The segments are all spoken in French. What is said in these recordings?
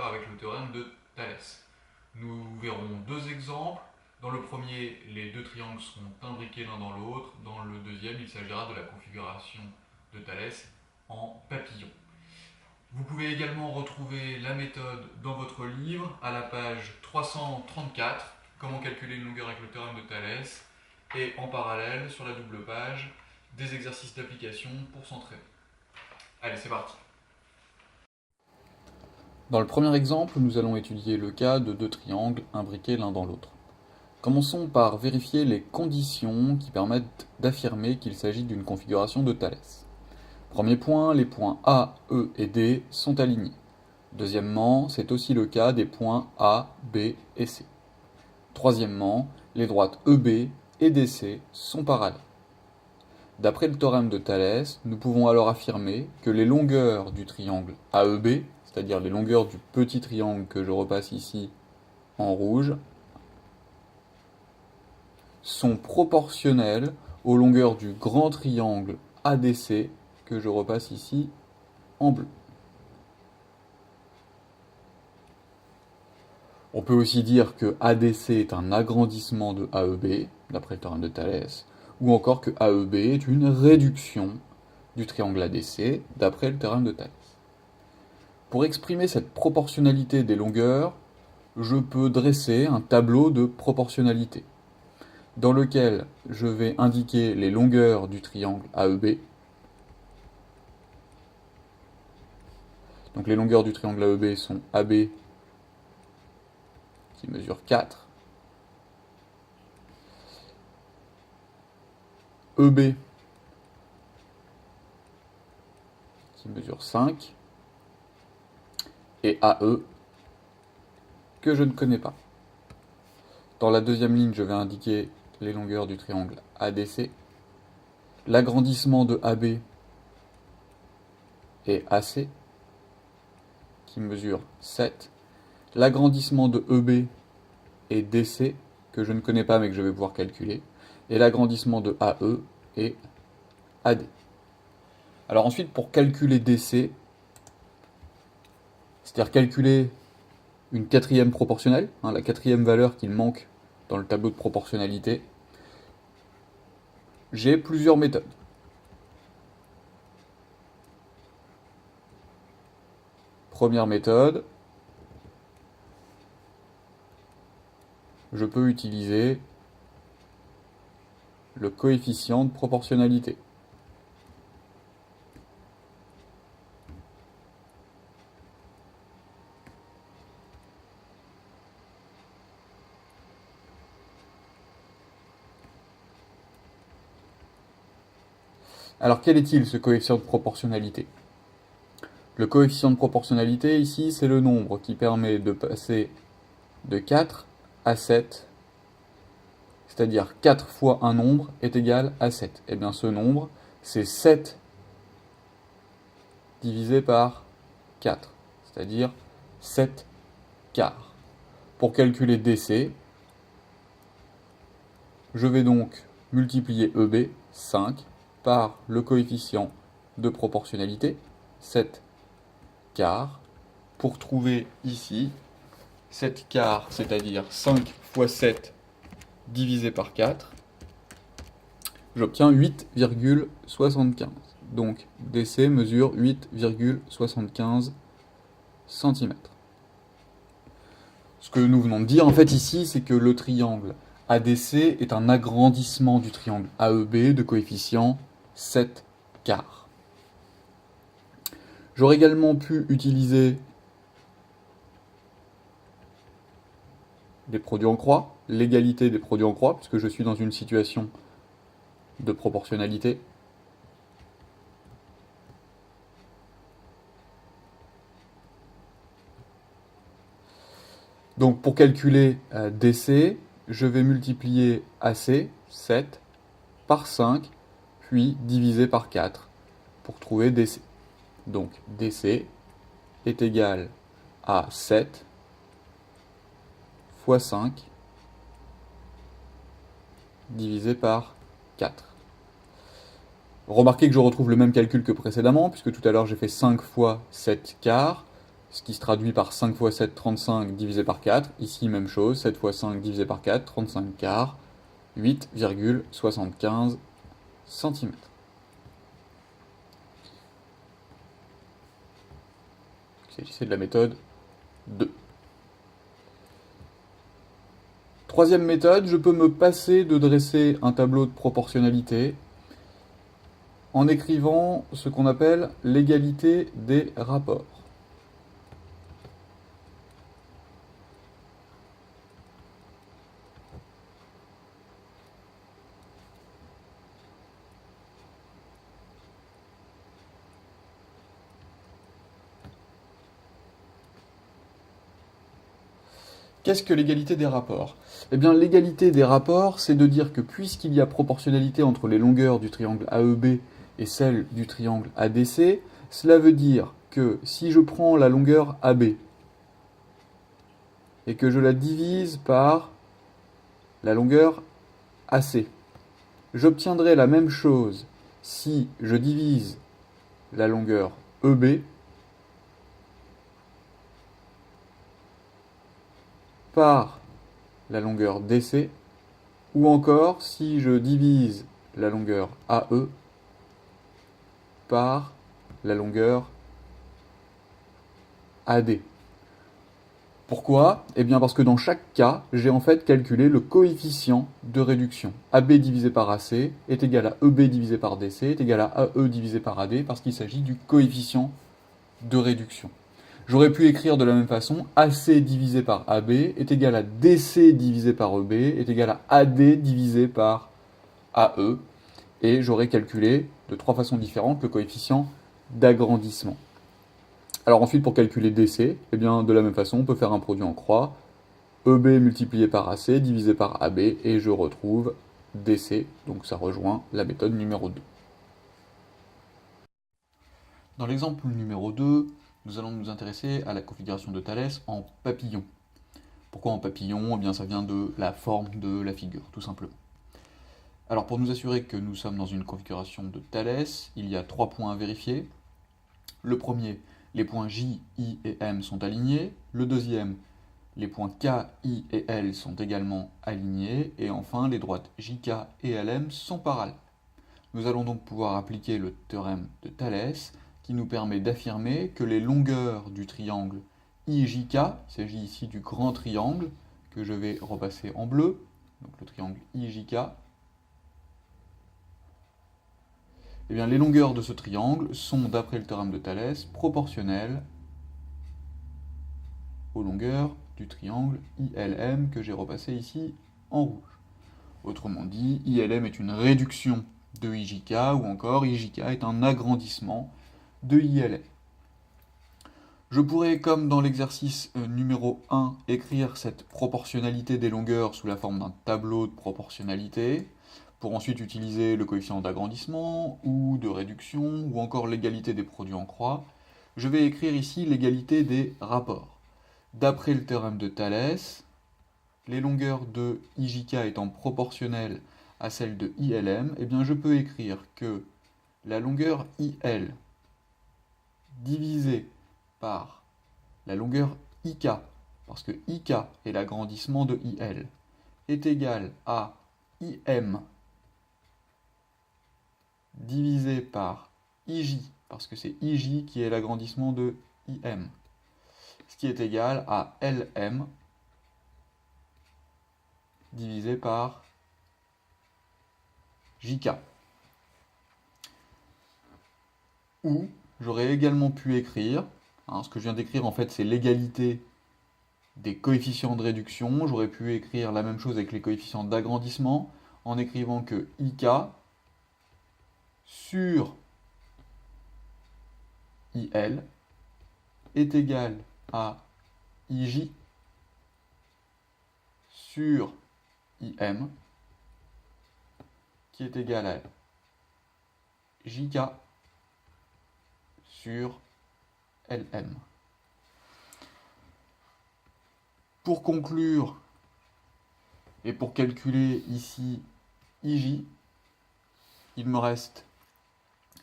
longueurs avec le théorème de Thalès. Nous verrons deux exemples. Dans le premier, les deux triangles seront imbriqués l'un dans l'autre. Dans le deuxième, il s'agira de la configuration de Thalès en papillon. Vous pouvez également retrouver la méthode dans votre livre à la page 334, comment calculer une longueur avec le théorème de Thalès, et en parallèle, sur la double page, des exercices d'application pour s'entraîner. Allez, c'est parti. Dans le premier exemple, nous allons étudier le cas de deux triangles imbriqués l'un dans l'autre. Commençons par vérifier les conditions qui permettent d'affirmer qu'il s'agit d'une configuration de Thalès. Premier point, les points A, E et D sont alignés. Deuxièmement, c'est aussi le cas des points A, B et C. Troisièmement, les droites EB et DC sont parallèles. D'après le théorème de Thalès, nous pouvons alors affirmer que les longueurs du triangle AEB, c'est-à-dire les longueurs du petit triangle que je repasse ici en rouge, sont proportionnelles aux longueurs du grand triangle ADC que je repasse ici en bleu. On peut aussi dire que ADC est un agrandissement de AEB, d'après le théorème de Thalès, ou encore que AEB est une réduction du triangle ADC, d'après le théorème de Thalès. Pour exprimer cette proportionnalité des longueurs, je peux dresser un tableau de proportionnalité, dans lequel je vais indiquer les longueurs du triangle AEB. Donc les longueurs du triangle AEB sont AB qui mesure 4, EB qui mesure 5, et AE que je ne connais pas. Dans la deuxième ligne, je vais indiquer les longueurs du triangle ADC, l'agrandissement de AB et AC qui mesure 7, l'agrandissement de EB et DC que je ne connais pas mais que je vais pouvoir calculer, et l'agrandissement de AE et AD. Alors ensuite, pour calculer DC, c'est-à-dire calculer une quatrième proportionnelle, la quatrième valeur qu'il manque dans le tableau de proportionnalité, j'ai plusieurs méthodes. Première méthode, je peux utiliser le coefficient de proportionnalité. Alors quel est-il ce coefficient de proportionnalité? Le coefficient de proportionnalité ici, c'est le nombre qui permet de passer de 4 à 7, c'est-à-dire 4 fois un nombre est égal à 7. Et bien ce nombre, c'est 7 divisé par 4, c'est-à-dire 7 quarts. Pour calculer DC, je vais donc multiplier EB, 5, par le coefficient de proportionnalité, 7 quarts, pour trouver ici 7 quarts, c'est-à-dire 5 fois 7 divisé par 4, j'obtiens 8,75. Donc DC mesure 8,75 cm. Ce que nous venons de dire en fait ici, c'est que le triangle ADC est un agrandissement du triangle AEB de coefficient 7 quarts. J'aurais également pu utiliser des produits en croix, l'égalité des produits en croix, puisque je suis dans une situation de proportionnalité. Donc pour calculer DC, je vais multiplier AC, 7, par 5, puis diviser par 4 pour trouver DC. Donc DC est égal à 7 fois 5 divisé par 4. Remarquez que je retrouve le même calcul que précédemment, puisque tout à l'heure j'ai fait 5 fois 7 quarts. ce qui se traduit par 5 fois 7, 35 divisé par 4. Ici, même chose, 7 fois 5 divisé par 4, 35 quarts, 8,75 cm. Il s'agissait de la méthode 2. Troisième méthode, je peux me passer de dresser un tableau de proportionnalité en écrivant ce qu'on appelle l'égalité des rapports. Qu'est-ce que l'égalité des rapports? Eh bien, l'égalité des rapports, c'est de dire que puisqu'il y a proportionnalité entre les longueurs du triangle AEB et celle du triangle ADC, cela veut dire que si je prends la longueur AB et que je la divise par la longueur AC, j'obtiendrai la même chose si je divise la longueur EB par la longueur DC, ou encore si je divise la longueur AE par la longueur AD. Pourquoi? Eh bien parce que dans chaque cas, j'ai en fait calculé le coefficient de réduction. AB divisé par AC est égal à EB divisé par DC est égal à AE divisé par AD parce qu'il s'agit du coefficient de réduction. J'aurais pu écrire de la même façon, AC divisé par AB est égal à DC divisé par EB est égal à AD divisé par AE, et j'aurais calculé de trois façons différentes le coefficient d'agrandissement. Alors ensuite, pour calculer DC, eh bien, de la même façon, on peut faire un produit en croix, EB multiplié par AC divisé par AB, et je retrouve DC, donc ça rejoint la méthode numéro 2. Dans l'exemple numéro 2, nous allons nous intéresser à la configuration de Thalès en papillon. Pourquoi en papillon? Eh bien, ça vient de la forme de la figure, tout simplement. Alors, pour nous assurer que nous sommes dans une configuration de Thalès, il y a 3 points à vérifier. Le premier, les points J, I et M sont alignés. Le deuxième, les points K, I et L sont également alignés. Et enfin, les droites JK et LM sont parallèles. Nous allons donc pouvoir appliquer le théorème de Thalès, qui nous permet d'affirmer que les longueurs du triangle IJK, il s'agit ici du grand triangle, que je vais repasser en bleu, donc le triangle IJK, eh bien, les longueurs de ce triangle sont, d'après le théorème de Thalès, proportionnelles aux longueurs du triangle ILM que j'ai repassé ici en rouge. Autrement dit, ILM est une réduction de IJK, ou encore IJK est un agrandissement de ILM. Je pourrais, comme dans l'exercice numéro 1, écrire cette proportionnalité des longueurs sous la forme d'un tableau de proportionnalité, pour ensuite utiliser le coefficient d'agrandissement, ou de réduction, ou encore l'égalité des produits en croix. Je vais écrire ici l'égalité des rapports. D'après le théorème de Thalès, les longueurs de IJK étant proportionnelles à celles de ILM, eh bien je peux écrire que la longueur IL divisée par la longueur IK, parce que IK est l'agrandissement de IL, est égal à IM divisé par IJ, parce que c'est IJ qui est l'agrandissement de IM, ce qui est égal à LM divisé par JK. Ou j'aurais également pu écrire, ce que je viens d'écrire en fait c'est l'égalité des coefficients de réduction, j'aurais pu écrire la même chose avec les coefficients d'agrandissement en écrivant que IK sur IL est égal à IJ sur IM qui est égal à JK sur LM. Pour conclure et pour calculer ici IJ, il me reste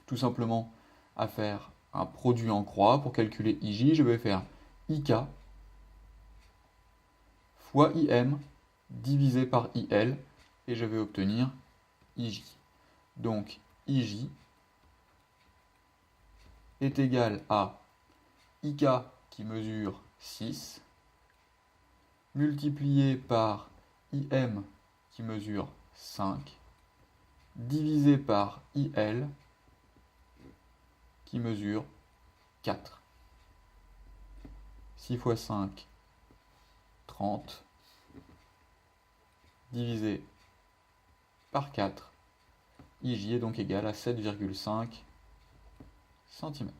tout simplement à faire un produit en croix. Pour calculer IJ, je vais faire IK fois IM divisé par IL, et je vais obtenir IJ. Donc IJ est égal à IK qui mesure 6, multiplié par IM qui mesure 5, divisé par IL qui mesure 4. 6 fois 5, 30, divisé par 4, IJ est donc égal à 7,5 cm.